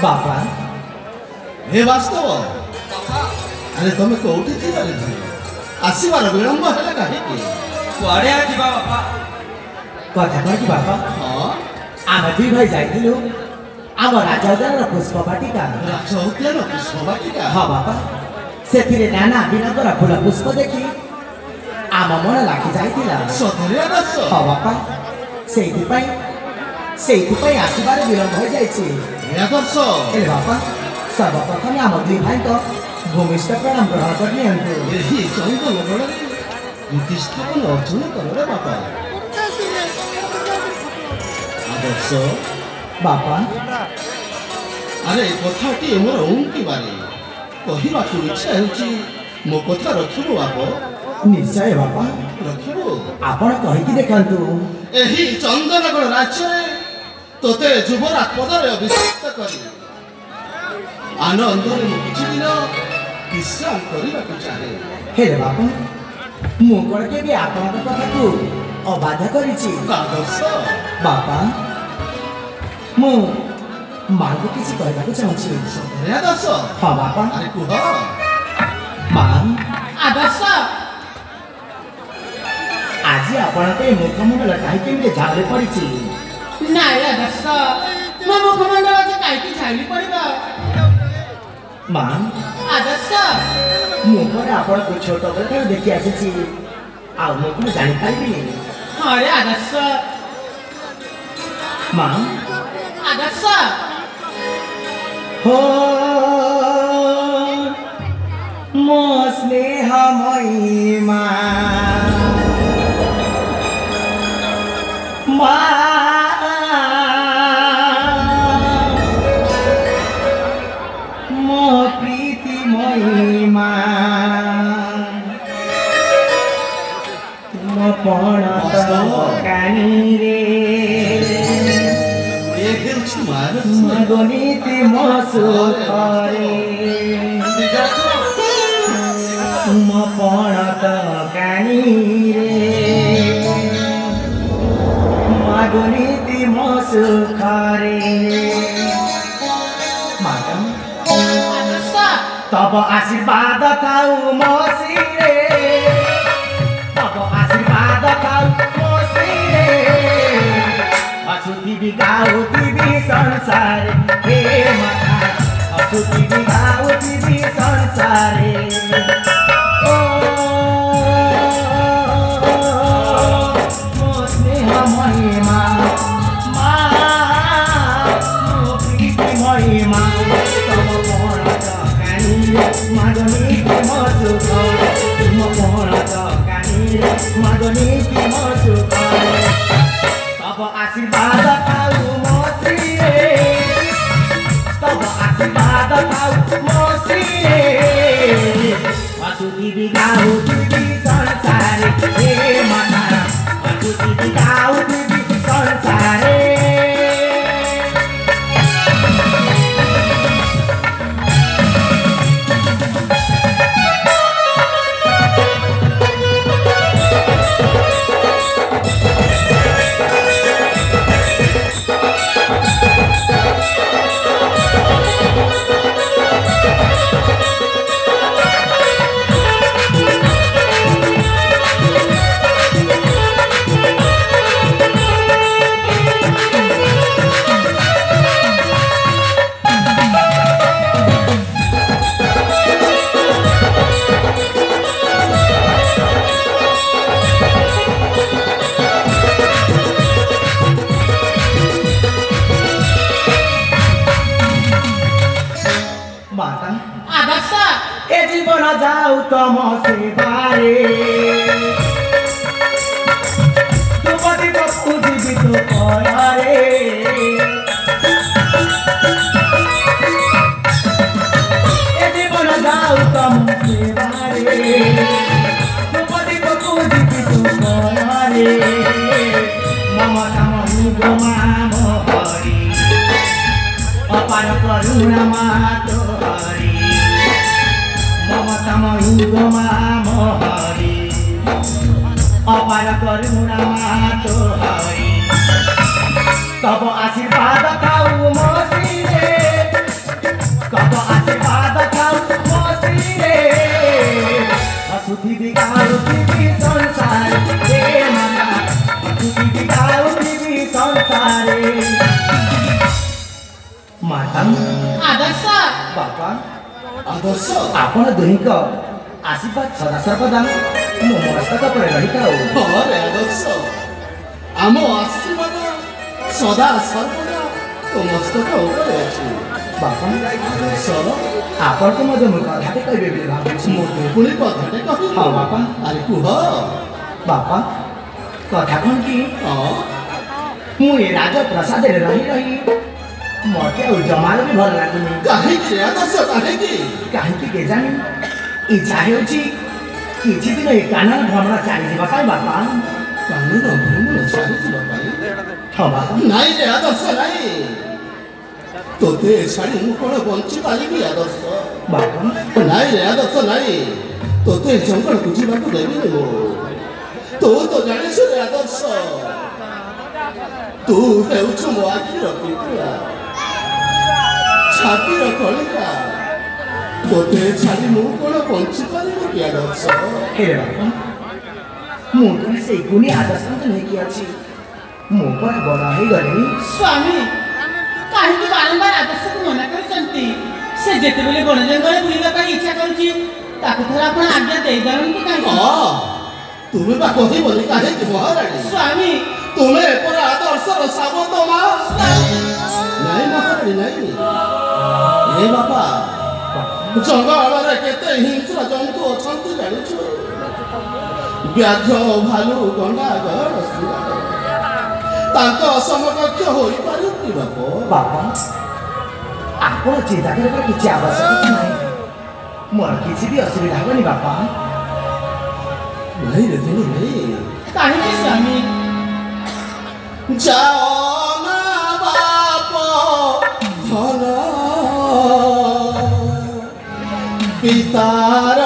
बापा हे वास्तव अरे तुम कौटी थी आसबार विलंब है कहीं कुआड़े आजिबा बापा कथा कह कि बापा हाँ आम दुई भाई जाइलु आम राजउद्यान पुष्प बाटिका राज उद्यान पुष्प बाटिका हाँ बापा से नाना विनोदर फूल पुष्प देखी आम मन लागी जाइतिला सतरे आदर्श हाँ बापा से आसबार विलंब हो जाइछि आदर्श ए बापा सर्वप्रथम आम दुई भाई को भूमिष्ठ प्रणाम ग्रहण करनी हमको यही चंदन बड़े प्रतिष्ठापन अर्जुन कर बापा आदर्श बापा अरे कथाटी मोर उंकी बारे कहवा इच्छा होची मो कथा रखिबो बाप निश्चय बापा रखिबो आपण कहिकी देखंतु एही चंदनगढ़ राज्य तोते युवराज पदरे अभिषिक्त करी आनंद किछि दिन विश्राम करने चाहे हे बापा मु कड़के भी आपण कथा को अबाध करिछि आदर्श बापा मु मां को किसी कहबा को चाहछि सतरे आदर्श हाँ बापा अरे कुह मां आदर्श आज आपण के मुखमंडल काहे के झाले पड़िछि नाई आदर्श मो मुखमंडल आज काईकी झाली पड़िबा मां आदर्श मु पर आपण को छोट बेले देखि आसीछि आ मु को जानि पाइबी हाँ रे आदर्श मां आदर्श हो मो स्नेहमयी मो प्रीतिमयी तुम पण कानी रे मगनीति मसुखरे तुम पण कानी रे मगनीति मसुखरे माता आदर्श तब आशीर्वाद खाऊ मसिरे तब आशीर्वाद खाऊ मसिरे असुति गाऊ दिवी संसार हे माता असुति गाऊ दिवी संसारे ओ मो स्नेह महिमा मो प्रीति महिमा तब कोण कानी मागनी म सुख तुम कोण कानी मागनी म सुख तब आशीर्वाद खाऊ मसिरे तब आशीर्वाद खाऊ मसिरे असुति गाऊ दिवी संसारे हे माता असुति गाऊ दिवी संसारे आदर्श ए जीवन जाऊ तम सेवारे तुमति बपु जीवित करे ए जीवन जाऊ तम सेवारे तुमति बपु जीवित करे ममता मनु गमा हरि अपार करुणा मातो हरि ममता मनु गमा हरि अपार करुणा मातो हरि तब आशीर्वाद खाऊ मसिरे ଆଦର୍ଶ ଆପଣ ଦୁହିଁଙ୍କ ଆଶୀର୍ବାଦ ସଦାସର୍ବଦା ମୋ ମସ୍ତକ ଉପରେ ରହିଥାଉ। ହଁ ରେ ଆଦର୍ଶ ଆମ ଆଶୀର୍ବାଦ ସଦା ସର୍ବଦା ତୋ ମସ୍ତକ ଉପରେ ଅଛି। ବାପା ଆଦର୍ଶ ଆପଣଙ୍କୁ ମଧ୍ୟ ମୁଁ କଥାଟେ କହିବେ ବୋଲି ଭାବୁଛି। ମୁଁ ପୁଣି କଥାଟେ କହିବି। ହଁ ବାପା। ଆରେ କୁହ। ବାପା କଥା କ'ଣ କି ହଁ ମୁଁ ଏ ରାଜପ୍ରସାଦରେ ରହି ରହି ମୋତେ ଆଉ ଜମାରୁ ବି ଭଲ ଲାଗୁନି। କାହିଁକି ରେ ଆଦର୍ଶ କାହିଁକି? କାହିଁକି କେଜାଣି ଇଚ୍ଛା ହେଉଛି କିଛି ଦିନ ଏ କାନନ ଭ୍ରମଣ ଚାଲିଯିବା ପାଇଁ ବାପା। କାନୁନ ଭ୍ରମଣ ଚାଲିଯିବା ପାଇଁ? ହଁ ବାପା। ନାଇଁ ରେ ଆଦର୍ଶ ନାଇଁ। ତୋତେ ଛାଡ଼ି ମୁଁ କ'ଣ ବଞ୍ଚି ପାରିବି ଆଦର୍ଶ? ବାପା ନାଇଁ ରେ ଆଦର୍ଶ ନାଇଁ। ତୋତେ ଜଙ୍ଗଲକୁ ଯିବାକୁ ଦେବିନି ମୁଁ। ତୁ ତ ଜାଣିଛୁ ରେ ଆଦର୍ଶ ତୁ ହେଉଛୁ ମୋ ଆଖିର ପିତୁଳା ଛାତିର କଳିକା। ତୋତେ ଛାଡ଼ି ମୁଁ କ'ଣ ବଞ୍ଚି ପାରିବି କି ଆଦର୍ଶ? ହେ ବାପା ମୁଁ ତ ସେଇ ଗୁଣି ଆଦର୍ଶଙ୍କୁ ନେଇକି ଅଛି। ମୁଁ ପରେ ବଡ଼ ହେଇଗଲିଣି। ସ୍ୱାମୀ କାହିଁକି ବାରମ୍ବାର ଆଦର୍ଶକୁ ମନା କରିଛନ୍ତି? ସେ ଯେତେବେଳେ ବଣ ଜଙ୍ଗଲ ବୁଲିବା ପାଇଁ ଇଚ୍ଛା କରୁଛି ତାକୁ ଥରେ ଆପଣ ଆଜ୍ଞା ଦେଇପାରନ୍ତି କାହିଁକି? ହଁ ତୁମେ ବା କହିବନି କାହିଁକି ମହାରାଣୀ? ସ୍ୱାମୀ ତୁମେ ପରା ଆଦର୍ଶର ସାବତ ମା। ନାଇଁ ମହାରାଣୀ ନାଇଁ। ଏ ବାପା ଜଙ୍ଗଲରେ କେତେ ହିଂସ୍ର ଜନ୍ତୁ ଅଛନ୍ତି ଜାଣିଛୁ? ବ୍ୟାଘ୍ର ଭାଲୁ ଗଣ୍ଡା ଗଡ଼ ତାଙ୍କ ସମକକ୍ଷ ହୋଇପାରୁ କି ବାପ? ବାପା ଆପଣ ଚିନ୍ତା କରିବାର କିଛି ଆବଶ୍ୟକତା ନାହିଁ। ମୋର କିଛି ବି ଅସୁବିଧା ହେବନି ବାପା। ନାଇଁ ରେ ଧନୁ ନାଇଁ। କାହିଁକି ସ୍ୱାମୀ? ଯାଅ ନା ବାପ ଧନ ପିତାର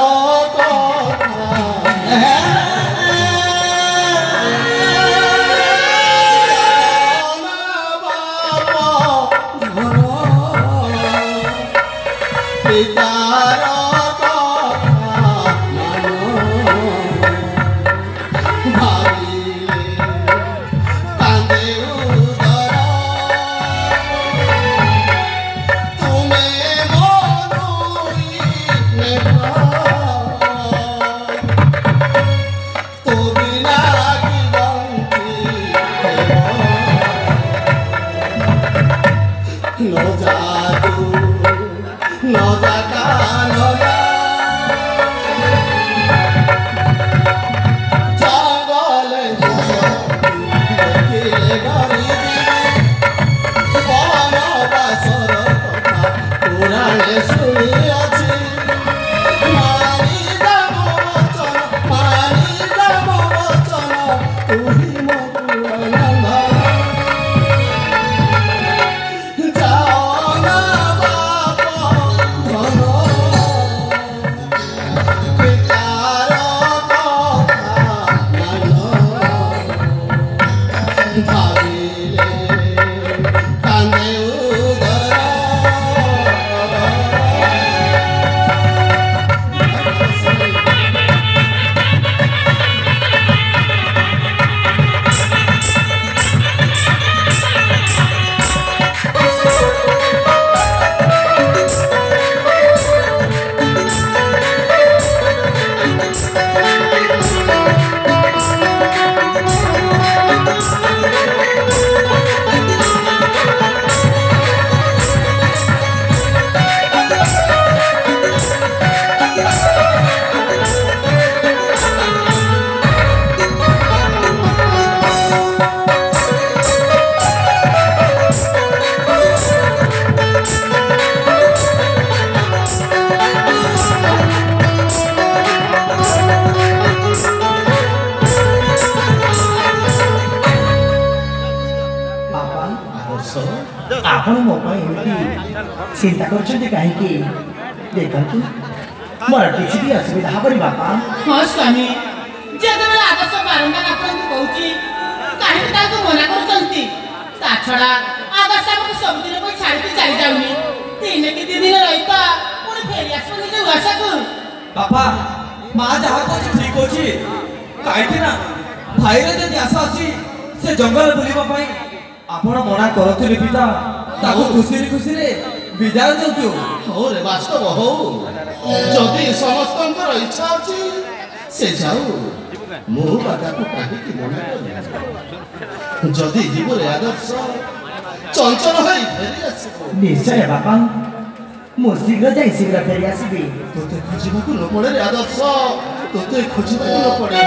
ଆପଣ ମୋ ପାଇଁ ଏମିତି ଚିନ୍ତା କରୁଛନ୍ତି କାହିଁକି? ଦେଖନ୍ତୁ ମୋର କିଛି ବି ଅସୁବିଧା ହେବନି ବାପା। ହଁ ସ୍ୱାମୀ ଯେତେବେଳେ ଆଦର୍ଶ ବାରମ୍ବାର ଆପଣଙ୍କୁ କହୁଛି କାହିଁକି ତାଙ୍କୁ ମନା କରୁଛନ୍ତି? ତା ଛଡ଼ା ଆଦର୍ଶ ଆମକୁ ସବୁଦିନ ପାଇଁ ଛାଡ଼ିକି ଚାଲି ଯାଉନି। ଦିନେ କି ଦି ଦିନ ରହିବା ପୁଣି ଫେରି ଆସିବ ନିଜ ଉଆସାକୁ। ବାପା ମା ଯାହା କହୁଛି ଠିକ ଅଛି। କାହିଁକି ନା ଭାଇର ଯଦି ଆଶା ଅଛି ସେ ଜଙ୍ଗଲ ବୁଲିବା ପାଇଁ ଆପଣ ମନା କରୁଥିଲେ ପିତା ତାକୁ ଖୁସିରେ ଖୁସିରେ ବିଦାୟ ଦିଅନ୍ତୁ। ହଉ ରେ ବାସ୍ତବ ହଉ, ଯଦି ସମସ୍ତଙ୍କର ଇଚ୍ଛା ଅଛି ସେ ଯାଉ, ମୁଁ ବା ତାକୁ କାହିଁକି ମନା କରିବି? ଯଦି ଜୀବରେ ଆଦର୍ଶ ଚଞ୍ଚଳ ହୋଇ ଫେରି ଆସିବ, ନିଶ୍ଚୟ ବାପା, ମୁଁ ଶୀଘ୍ର ଯାଇ ଶୀଘ୍ର ଫେରି ଆସିବି। ତୋତେ ଖୋଜିବାକୁ ନ ପଡ଼େ ରେ ଆଦର୍ଶ, ତୋତେ ଖୋଜିବାକୁ ନ ପଡ଼େ।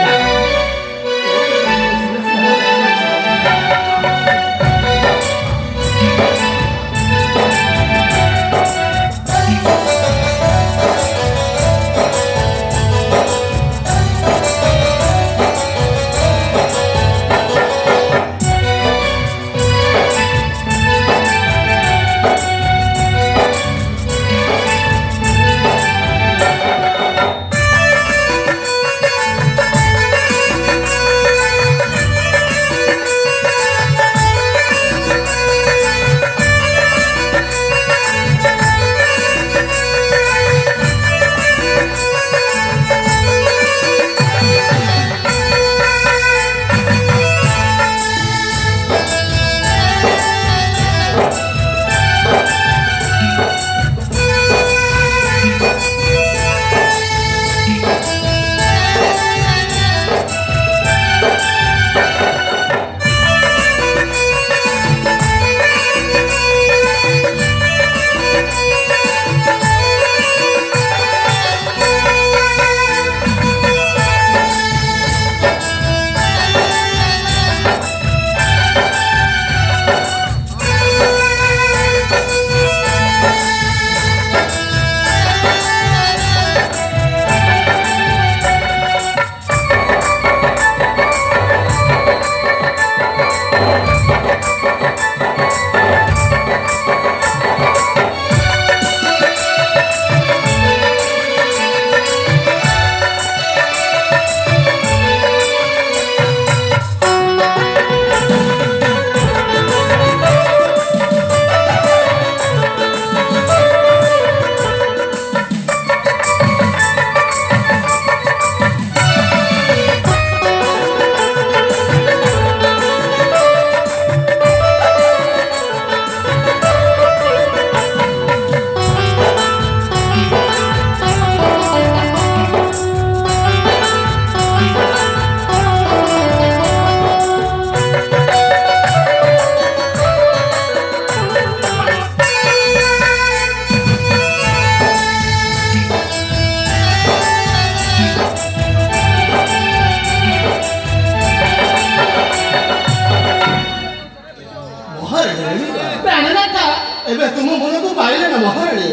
ଏବେ ତୁମ ମନକୁ ପାଇଲେ ନା ମହାରାଣୀ?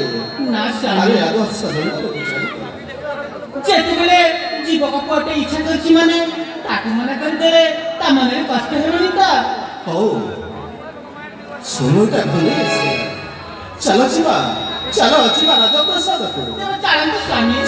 ନା ଆରେ ସ୍ୱାମୀ, ଆଦର୍ଶ ଯେତେବେଳେ ଯୁବକ ପୁଅଟେ ଇଚ୍ଛା କରିଛି ମାନେ ତାକୁ ମନା କରିଦେଲେ ତା ମନରେ କଷ୍ଟ ହେବନି ତ? ହଉ, ସମୟଟା ଘନେଇ ଆସେ, ଚାଲ ଯିବା ରାଜପ୍ରସାଦକୁ। ତେବେ ଚାଲନ୍ତୁ ସ୍ୱାମୀ।